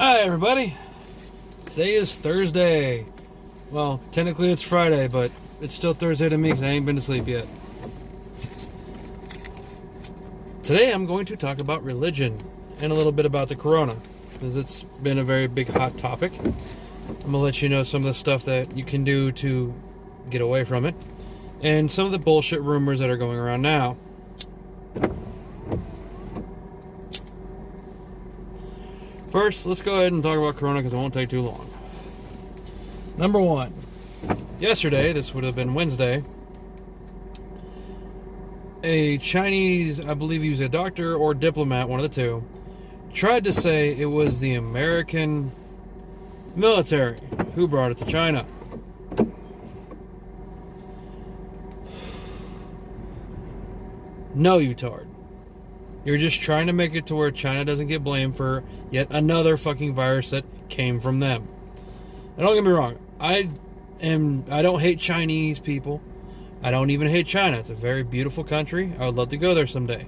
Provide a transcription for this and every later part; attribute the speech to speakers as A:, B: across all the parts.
A: Hi, everybody. Today is Thursday. Well, technically it's Friday, but it's still Thursday to me because I ain't been to sleep yet. Today I'm going to talk about religion and a little bit about the corona because it's been a very big hot topic. I'm going to let you know some of the stuff that you can do to get away from it and some of the bullshit rumors that are going around now. First, let's go ahead and talk about corona because it won't take too long. Number one, yesterday, this would have been Wednesday, a Chinese, I believe he was a doctor or diplomat, one of the two, tried to say it was the American military who brought it to China. No, you tard. You're just trying to make it to where China doesn't get blamed for yet another fucking virus that came from them. And don't get me wrong, I don't hate Chinese people. I don't even hate China. It's a very beautiful country. I would love to go there someday.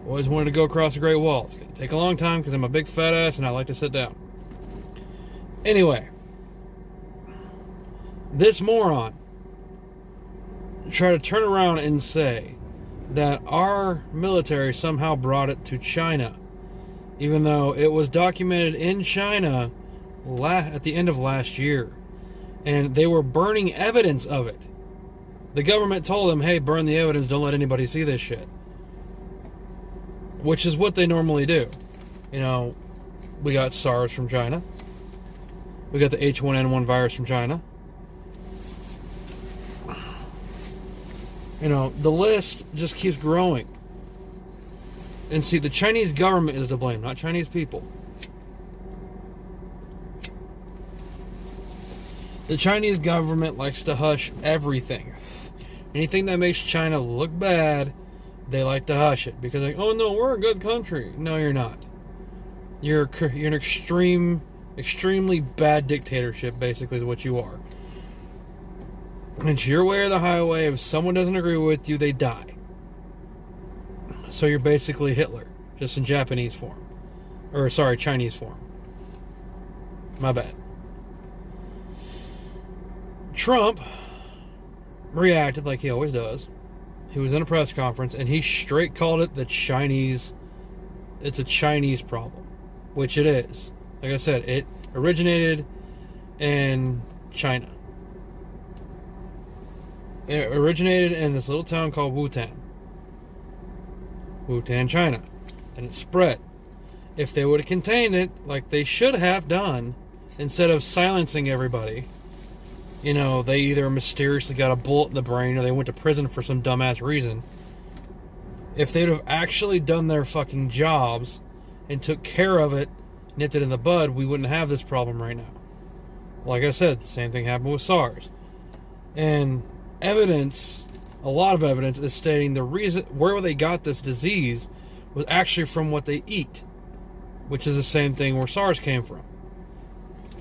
A: Always wanted to go across the Great Wall. It's going to take a long time because I'm a big fat ass and I like to sit down. Anyway, this moron tried to turn around and say that our military somehow brought it to China, even though it was documented in China at the end of last year, and they were burning evidence of it. The government told them, hey, burn the evidence, don't let anybody see this shit, which is what they normally do. You know, we got SARS from China, we got the H1N1 virus from China. You know, the list just keeps growing. And see, the Chinese government is to blame, not Chinese people. The Chinese government likes to hush everything. Anything that makes China look bad, they like to hush it. Because like, oh no, we're a good country. No, you're not. You're an extremely bad dictatorship, basically, is what you are. It's your way or the highway. If someone doesn't agree with you, they die. So you're basically Hitler, just in Japanese form. Or, sorry, Chinese form. My bad. Trump reacted like he always does. He was in a press conference, and he straight called it it's a Chinese problem. Which it is. Like I said, it originated in China. It originated in this little town called Wutan, China, and it spread. If they would have contained it like they should have done, instead of silencing everybody, you know, they either mysteriously got a bullet in the brain or they went to prison for some dumbass reason. If they'd have actually done their fucking jobs and took care of it, nipped it in the bud, we wouldn't have this problem right now. Like I said, the same thing happened with SARS. And evidence, a lot of evidence, is stating the reason where they got this disease was actually from what they eat, which is the same thing where SARS came from.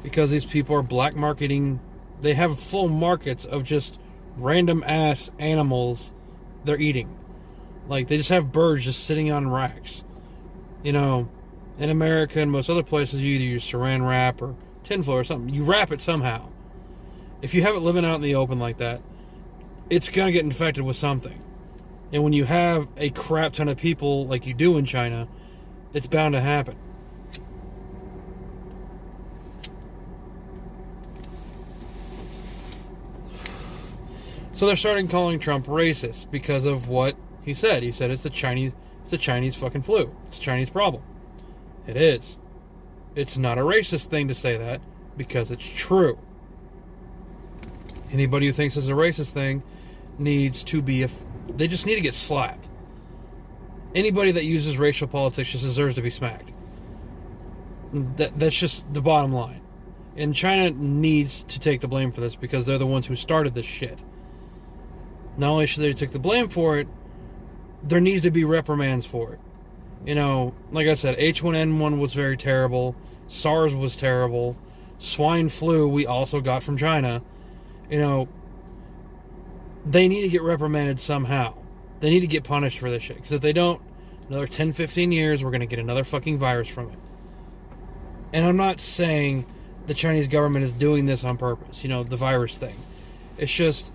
A: Because these people are black marketing, they have full markets of just random ass animals they're eating. Like, they just have birds just sitting on racks. You know, in America and most other places, you either use saran wrap or tinfoil or something. You wrap it somehow. If you have it living out in the open like that, it's going to get infected with something. And when you have a crap ton of people like you do in China, it's bound to happen. So they're starting calling Trump racist because of what he said. He said it's a Chinese fucking flu. It's a Chinese problem. It is. It's not a racist thing to say that because it's true. Anybody who thinks it's a racist thing needs to be they just need to get slapped. Anybody that uses racial politics just deserves to be smacked. That's just the bottom line. And China needs to take the blame for this because they're the ones who started this shit. Not only should they take the blame for it, there needs to be reprimands for it. You know, like I said, H1N1 was very terrible. SARS was terrible. Swine flu we also got from China. You know, they need to get reprimanded somehow. They need to get punished for this shit. Because if they don't, another 10, 15 years, we're going to get another fucking virus from it. And I'm not saying the Chinese government is doing this on purpose, the virus thing. It's just,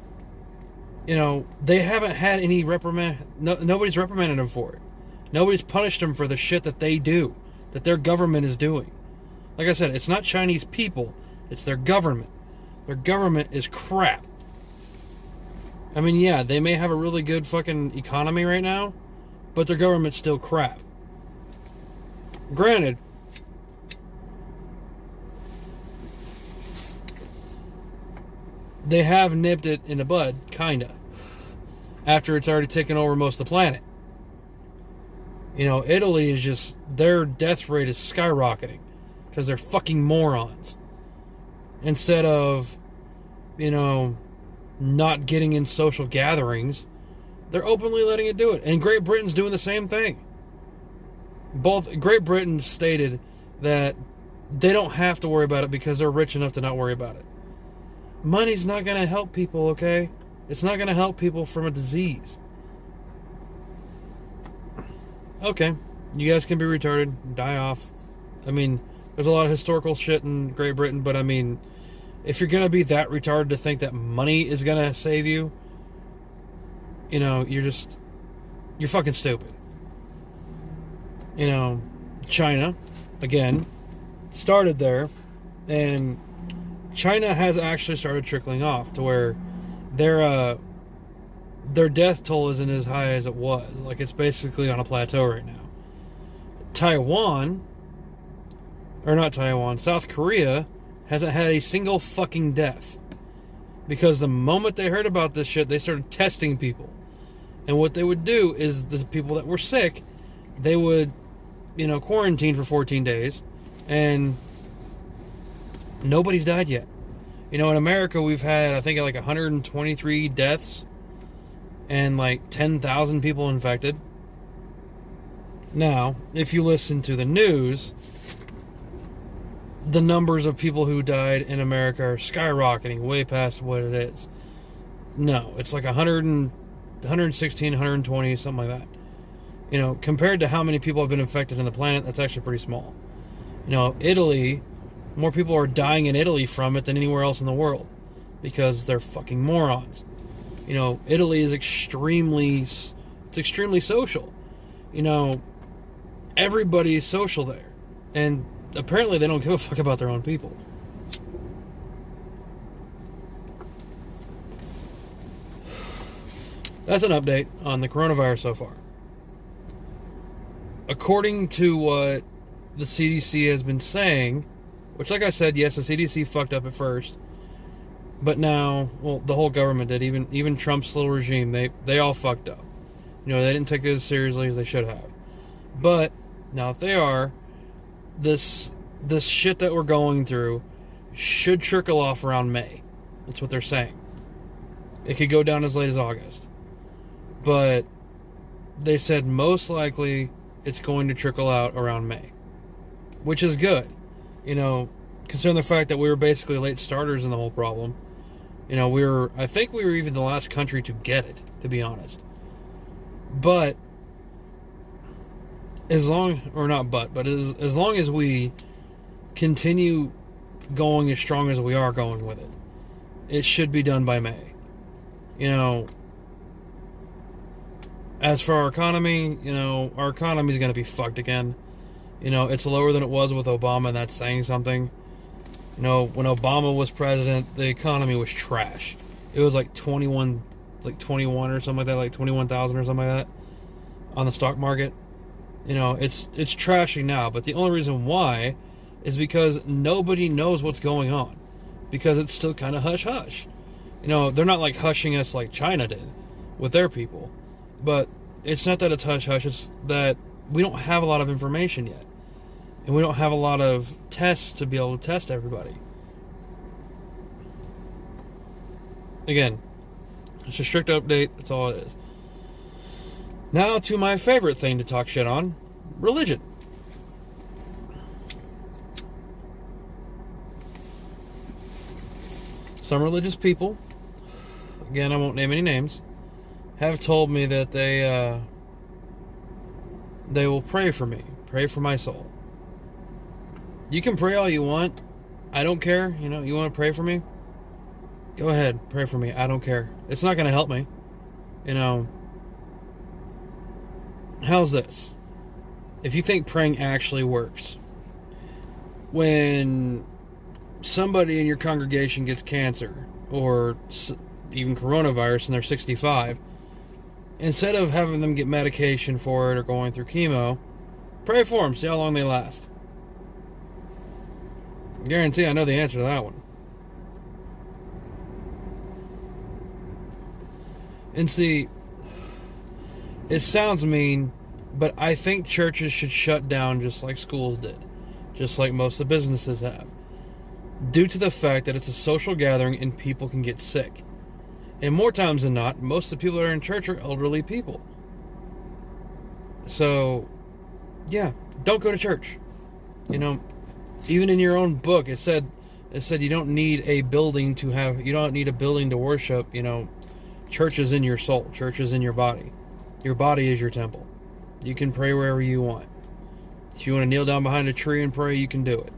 A: they haven't had any reprimand. Nobody's reprimanded them for it. Nobody's punished them for the shit that they do, that their government is doing. Like I said, it's not Chinese people, it's their government. Their government is crap. I mean, yeah, they may have a really good fucking economy right now, but their government's still crap. Granted, they have nipped it in the bud, kinda, after it's already taken over most of the planet. Italy is just, their death rate is skyrocketing because they're fucking morons. Instead of, not getting in social gatherings, they're openly letting it do it. And Great Britain's doing the same thing. Great Britain stated that they don't have to worry about it because they're rich enough to not worry about it. Money's not going to help people, okay? It's not going to help people from a disease. Okay, you guys can be retarded, die off. I mean, there's a lot of historical shit in Great Britain, but I mean, if you're going to be that retarded to think that money is going to save you, you're fucking stupid. China, again, started there, and China has actually started trickling off to where their death toll isn't as high as it was. Like, it's basically on a plateau right now. South Korea hasn't had a single fucking death. Because the moment they heard about this shit, they started testing people. And what they would do is the people that were sick, they would, quarantine for 14 days. And nobody's died yet. In America, we've had, I think, like 123 deaths and like 10,000 people infected. Now, if you listen to the news, the numbers of people who died in America are skyrocketing way past what it is. No, it's like 116, 120, something like that. Compared to how many people have been infected on the planet, that's actually pretty small. Italy, more people are dying in Italy from it than anywhere else in the world because they're fucking morons. Italy is extremely social. Everybody's social there. And apparently they don't give a fuck about their own people. That's an update on the coronavirus so far. According to what the CDC has been saying, which, like I said, yes, the CDC fucked up at first, but now, well, the whole government did. Even Trump's little regime, they all fucked up. They didn't take it as seriously as they should have. But now, if they are, this shit that we're going through should trickle off around May. That's what they're saying. It could go down as late as August. But they said most likely it's going to trickle out around May, which is good. Considering the fact that we were basically late starters in the whole problem. I think we were even the last country to get it, to be honest. But as long as we continue going as strong as we are going with it, it should be done by May. As for our economy, our economy is going to be fucked again. It's lower than it was with Obama, and that's saying something. When Obama was president, the economy was trash. It was like 21 or something like that, like 21,000 or something like that on the stock market. It's trashy now, but the only reason why is because nobody knows what's going on, because it's still kind of hush-hush. They're not like hushing us like China did with their people, but it's not that it's hush-hush, it's that we don't have a lot of information yet, and we don't have a lot of tests to be able to test everybody. Again, it's a strict update, that's all it is. Now to my favorite thing to talk shit on, religion. Some religious people, again, I won't name any names, have told me that they will pray for me, pray for my soul. You can pray all you want. I don't care. You want to pray for me? Go ahead, pray for me. I don't care. It's not going to help me. How's this? If you think praying actually works, when somebody in your congregation gets cancer or even coronavirus and they're 65, instead of having them get medication for it or going through chemo, pray for them, see how long they last. I guarantee I know the answer to that one. And see, it sounds mean, but I think churches should shut down just like schools did, just like most of the businesses have, due to the fact that it's a social gathering and people can get sick. And more times than not, most of the people that are in church are elderly people. So, yeah, don't go to church. Even in your own book, it said you don't need a building to worship. Church is in your soul. Church is in your body. Your body is your temple. You can pray wherever you want. If you want to kneel down behind a tree and pray, you can do it.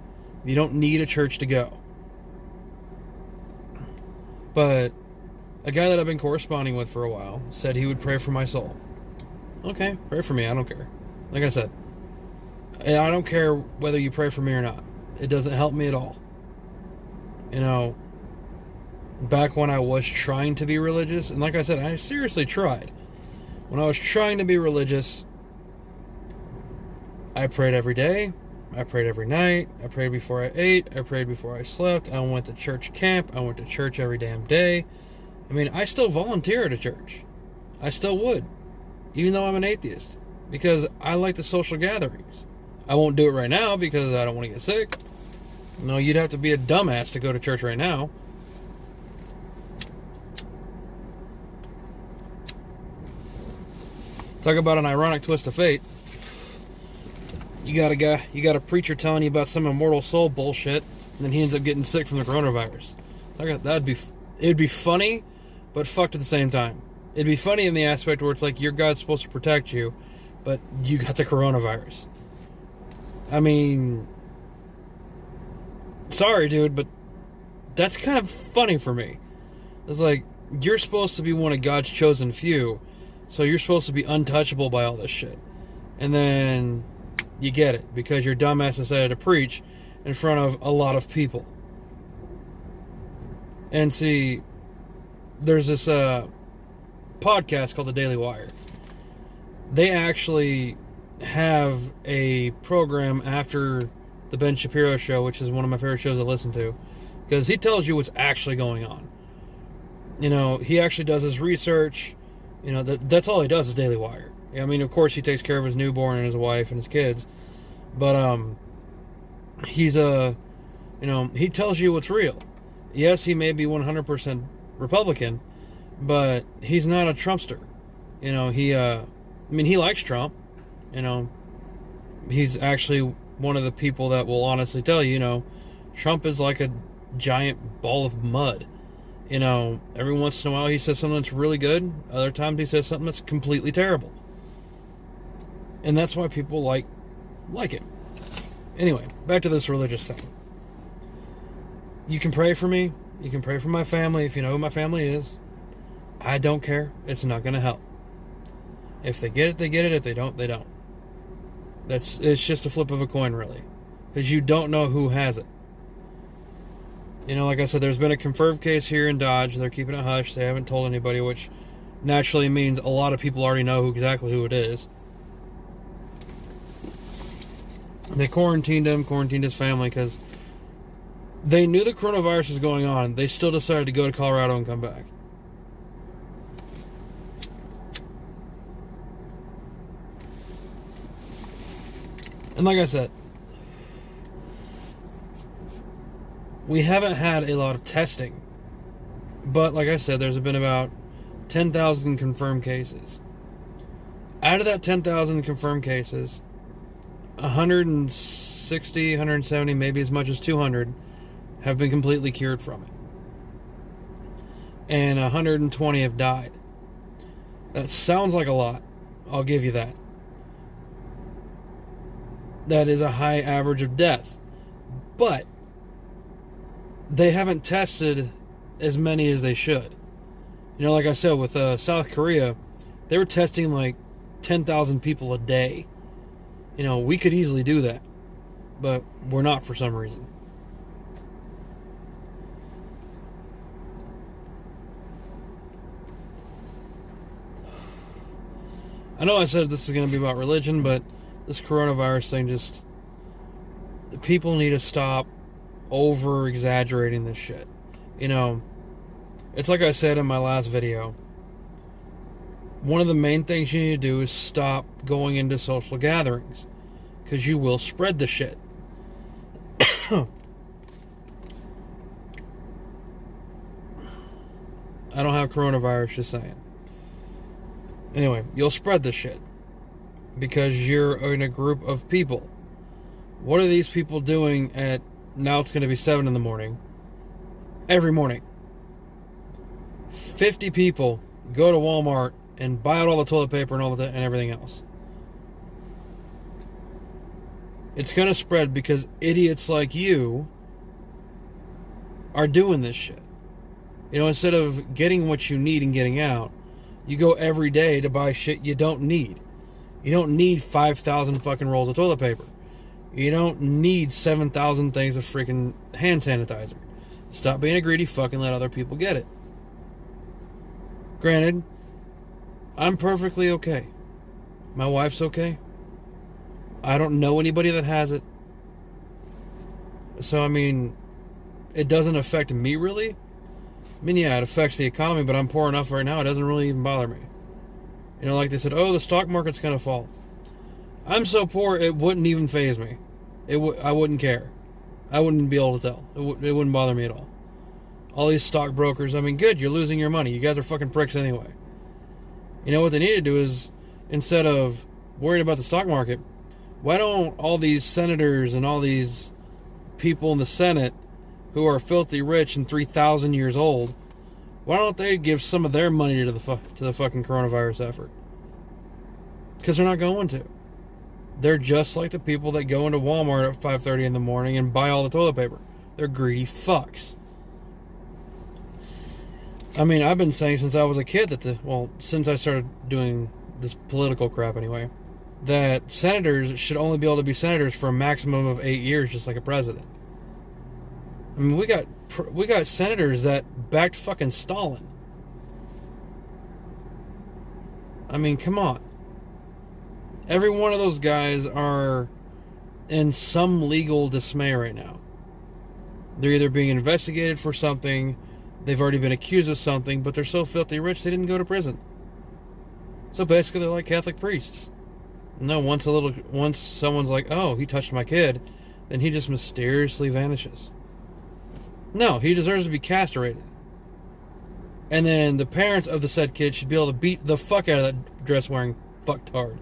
A: You don't need a church to go. But a guy that I've been corresponding with for a while said he would pray for my soul. Okay, pray for me. I don't care. Like I said, I don't care whether you pray for me or not. It doesn't help me at all. Back when I was trying to be religious, and like I said, I seriously tried. When I was trying to be religious, I prayed every day. I prayed every night. I prayed before I ate. I prayed before I slept. I went to church camp. I went to church every damn day. I still volunteer at a church. I still would, even though I'm an atheist, because I like the social gatherings. I won't do it right now because I don't want to get sick. No, you'd have to be a dumbass to go to church right now. Talk about an ironic twist of fate. You got a preacher telling you about some immortal soul bullshit, and then he ends up getting sick from the coronavirus. It'd be funny, but fucked at the same time. It'd be funny in the aspect where it's like your God's supposed to protect you, but you got the coronavirus. Sorry, dude, but that's kind of funny for me. It's like, you're supposed to be one of God's chosen few, so you're supposed to be untouchable by all this shit. And then you get it, because your dumbass decided to preach in front of a lot of people. And see, there's this podcast called The Daily Wire. They actually have a program after the Ben Shapiro show, which is one of my favorite shows to listen to, because he tells you what's actually going on. He actually does his research. That's all he does is Daily Wire. Of course he takes care of his newborn and his wife and his kids, but he tells you what's real. Yes, he may be 100% Republican, but he's not a Trumpster. He likes Trump. He's actually one of the people that will honestly tell you, Trump is like a giant ball of mud. Every once in a while he says something that's really good. Other times he says something that's completely terrible. And that's why people like it. Anyway, back to this religious thing. You can pray for me. You can pray for my family if you know who my family is. I don't care. It's not going to help. If they get it, they get it. If they don't, they don't. It's just a flip of a coin, really. Because you don't know who has it. Like I said, there's been a confirmed case here in Dodge. They're keeping it hush. They haven't told anybody, which naturally means a lot of people already know exactly who it is. They quarantined him, quarantined his family, because they knew the coronavirus was going on. They still decided to go to Colorado and come back. And like I said, we haven't had a lot of testing. But like I said, there's been about 10,000 confirmed cases. Out of that 10,000 confirmed cases, 160, 170, maybe as much as 200 have been completely cured from it. And 120 have died. That sounds like a lot. I'll give you that. That is a high average of death. But they haven't tested as many as they should. You know, like I said, with South Korea, they were testing like 10,000 people a day. You know, we could easily do that, but we're not for some reason. I know I said this is going to be about religion, but this coronavirus thing just... people need to stop over-exaggerating this shit. You know, it's like I said in my last video. One of the main things you need to do is stop going into social gatherings, because you will spread the shit. I don't have coronavirus, just saying. Anyway, you'll spread the shit because you're in a group of people. What are these people doing at, now it's going to be 7 in the morning, every morning? 50 people go to Walmart and buy out all the toilet paper and all and everything else. It's going to spread because idiots like you are doing this shit. You know, instead of getting what you need and getting out, you go every day to buy shit you don't need. You don't need 5,000 fucking rolls of toilet paper. You don't need 7,000 things of freaking hand sanitizer. Stop being a greedy fuck and let other people get it. Granted, I'm perfectly okay. My wife's okay. I don't know anybody that has it. So, I mean, it doesn't affect me really. I mean, yeah, it affects the economy, but I'm poor enough right now, it doesn't really even bother me. You know, like they said, oh, the stock market's going to fall. I'm so poor, it wouldn't even faze me. I wouldn't care. I wouldn't be able to tell. It wouldn't bother me at all. All these stockbrokers, I mean, good, you're losing your money. You guys are fucking pricks anyway. You know what they need to do is, instead of worrying about the stock market, why don't all these senators and all these people in the Senate who are filthy rich and 3,000 years old, why don't they give some of their money to the fucking coronavirus effort? Because they're not going to. They're just like the people that go into Walmart at 5:30 in the morning and buy all the toilet paper. They're greedy fucks. I mean, I've been saying since I was a kid that since I started doing this political crap anyway, that senators should only be able to be senators for a maximum of 8 years, just like a president. I mean, we got senators that backed fucking Stalin. I mean, come on. Every one of those guys are in some legal dismay right now. They're either being investigated for something, they've already been accused of something, but they're so filthy rich they didn't go to prison. So basically they're like Catholic priests. No, once someone's like, oh, he touched my kid, then he just mysteriously vanishes. No, he deserves to be castrated. And then the parents of the said kid should be able to beat the fuck out of that dress-wearing fucktard.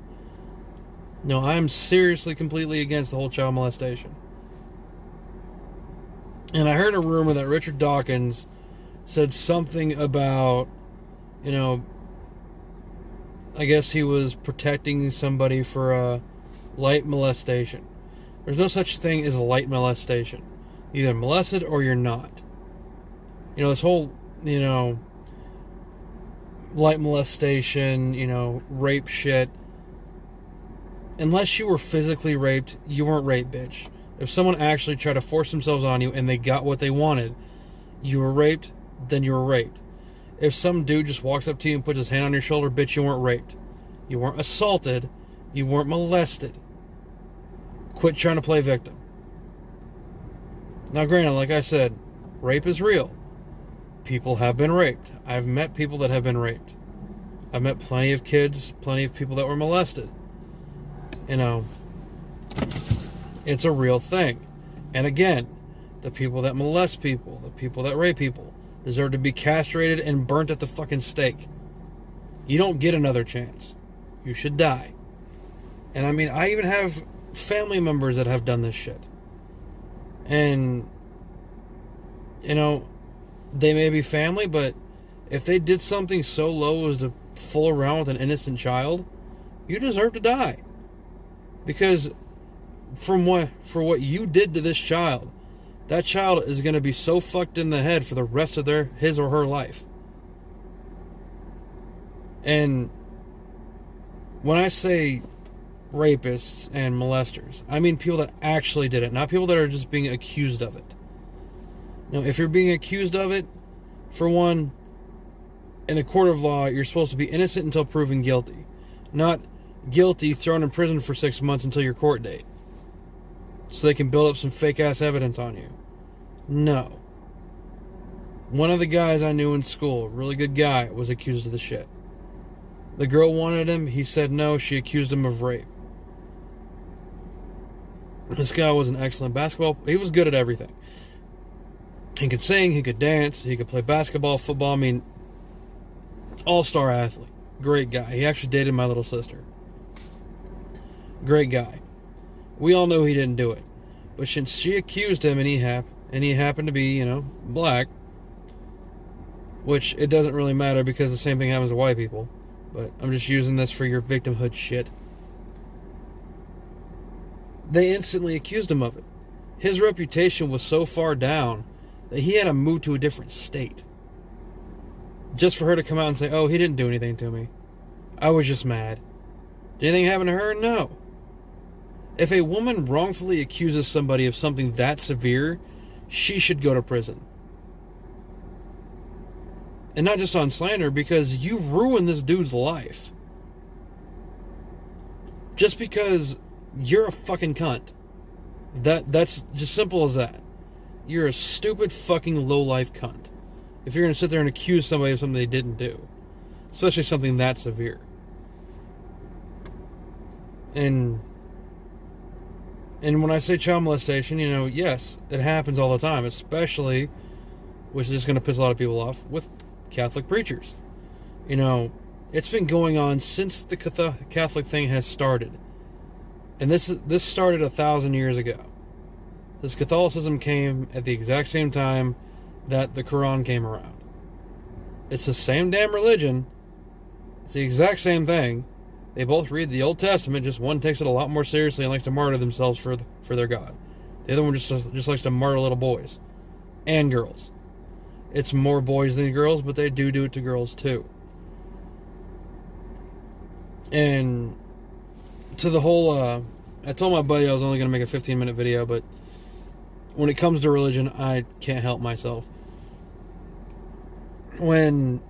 A: No, I'm seriously completely against the whole child molestation. And I heard a rumor that Richard Dawkins said something about, you know, I guess he was protecting somebody for a light molestation. There's no such thing as a light molestation. Either molested or you're not. You know, this whole, you know, light molestation, you know, rape shit. Unless you were physically raped, you weren't raped, bitch. If someone actually tried to force themselves on you and they got what they wanted, you were raped, then you were raped. If some dude just walks up to you and puts his hand on your shoulder, bitch, you weren't raped. You weren't assaulted. You weren't molested. Quit trying to play victim. Now, granted, like I said, rape is real. People have been raped. I've met people that have been raped. I've met plenty of kids, plenty of people that were molested. You know, it's a real thing. And again, the people that molest people, the people that rape people, deserve to be castrated and burnt at the fucking stake. You don't get another chance. You should die. And I mean, I even have family members that have done this shit. And, you know, they may be family, but if they did something so low as to fool around with an innocent child, you deserve to die. Because for what you did to this child, that child is going to be so fucked in the head for the rest of his or her life. And when I say rapists and molesters, I mean people that actually did it, not people that are just being accused of it. Now, if you're being accused of it, for one, in the court of law, you're supposed to be innocent until proven guilty. Not guilty, thrown in prison for 6 months until your court date. So they can build up some fake-ass evidence on you. No. One of the guys I knew in school, a really good guy, was accused of the shit. The girl wanted him, he said no, she accused him of rape. This guy was an excellent basketball, he was good at everything. He could sing, he could dance, he could play basketball, football, I mean, all-star athlete. Great guy. He actually dated my little sister. Great guy. We all know he didn't do it. But since she accused him and he happened to be, black, which it doesn't really matter because the same thing happens to white people, but I'm just using this for your victimhood shit. They instantly accused him of it. His reputation was so far down that he had to move to a different state. Just for her to come out and say, oh, he didn't do anything to me. I was just mad. Did anything happen to her? No. If a woman wrongfully accuses somebody of something that severe, she should go to prison. And not just on slander, because you ruined this dude's life. Just because you're a fucking cunt. That's just simple as that. You're a stupid fucking low-life cunt. If you're going to sit there and accuse somebody of something they didn't do. Especially something that severe. And when I say child molestation, yes, it happens all the time. Especially, which is just going to piss a lot of people off, with Catholic preachers. It's been going on since the Catholic thing has started. And this started 1,000 years ago. This Catholicism came at the exact same time that the Quran came around. It's the same damn religion. It's the exact same thing. They both read the Old Testament, just one takes it a lot more seriously and likes to martyr themselves for their God. The other one just likes to martyr little boys. And girls. It's more boys than girls, but they do it to girls too. And to the whole, I told my buddy I was only going to make a 15-minute video, but when it comes to religion, I can't help myself. When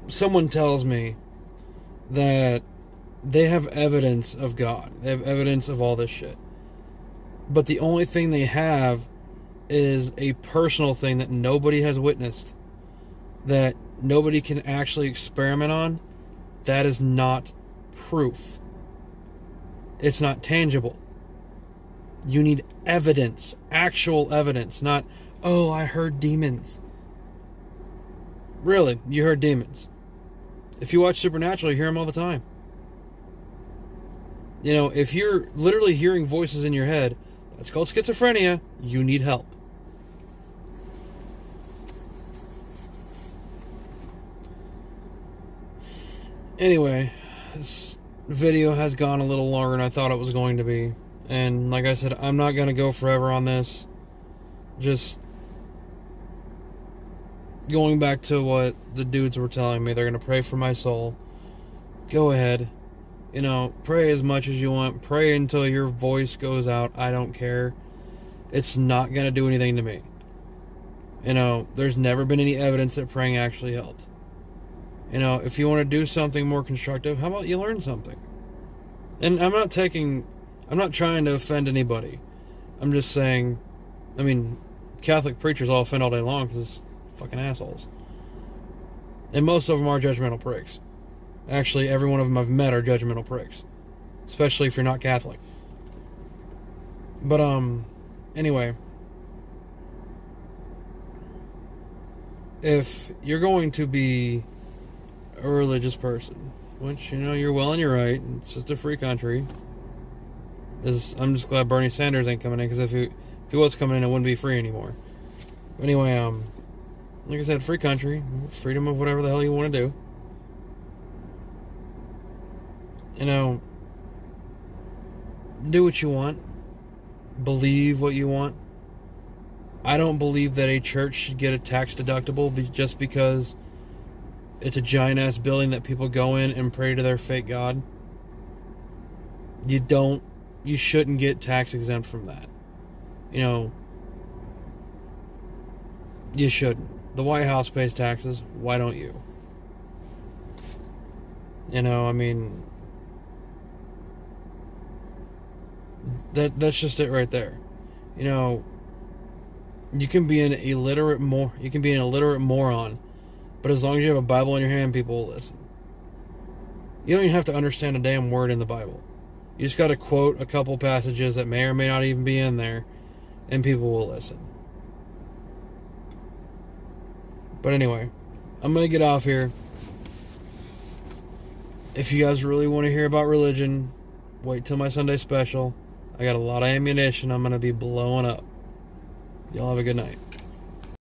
A: someone tells me that they have evidence of God, they have evidence of all this shit, but the only thing they have is a personal thing that nobody has witnessed, that nobody can actually experiment on, that is not proof. It's not tangible. You need evidence, actual evidence, not, oh, I heard demons. Really, you heard demons. If you watch Supernatural, you hear them all the time. If you're literally hearing voices in your head, that's called schizophrenia. You need help. Anyway, this video has gone a little longer than I thought it was going to be. And like I said, I'm not going to go forever on this. Just going back to what the dudes were telling me. They're going to pray for my soul. Go ahead. Pray as much as you want. Pray until your voice goes out. I don't care. It's not going to do anything to me. There's never been any evidence that praying actually helped. If you want to do something more constructive, how about you learn something? And I'm not trying to offend anybody. I'm just saying, Catholic preachers all offend all day long because fucking assholes. And most of them are judgmental pricks. Actually, every one of them I've met are judgmental pricks. Especially if you're not Catholic. But, anyway. If you're going to be a religious person, which, you're well and you're right, it's just a free country. I'm just glad Bernie Sanders ain't coming in, because if he was coming in, it wouldn't be free anymore. But anyway, like I said, free country, freedom of whatever the hell you want to do. Do what you want. believe what you want. I don't believe that a church should get a tax deductible just because it's a giant ass building that people go in and pray to their fake god. You shouldn't get tax exempt from that. You know, you shouldn't. The White House pays taxes. Why don't you? You know, I mean, that's just it right there. You know, you can be an illiterate moron, but as long as you have a Bible in your hand, people will listen. You don't even have to understand a damn word in the Bible. You just got to quote a couple passages that may or may not even be in there, and people will listen. But anyway, I'm going to get off here. If you guys really want to hear about religion, wait till my Sunday special. I got a lot of ammunition I'm going to be blowing up. Y'all have a good night.